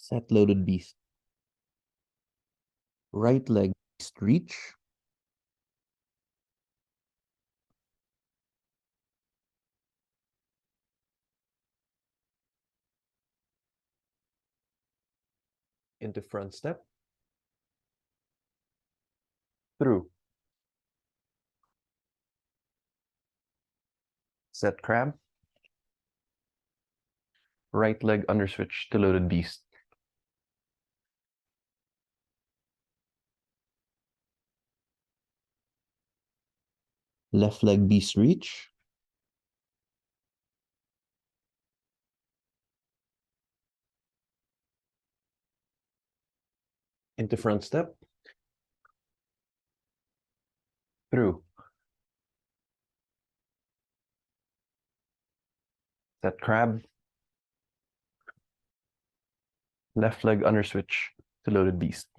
Set loaded beast. Right leg beast reach. Into front step. Through. Set crab. Right leg under switch to loaded beast. Left leg beast reach. Into front step. Through. Set crab. Left leg under switch to loaded beast.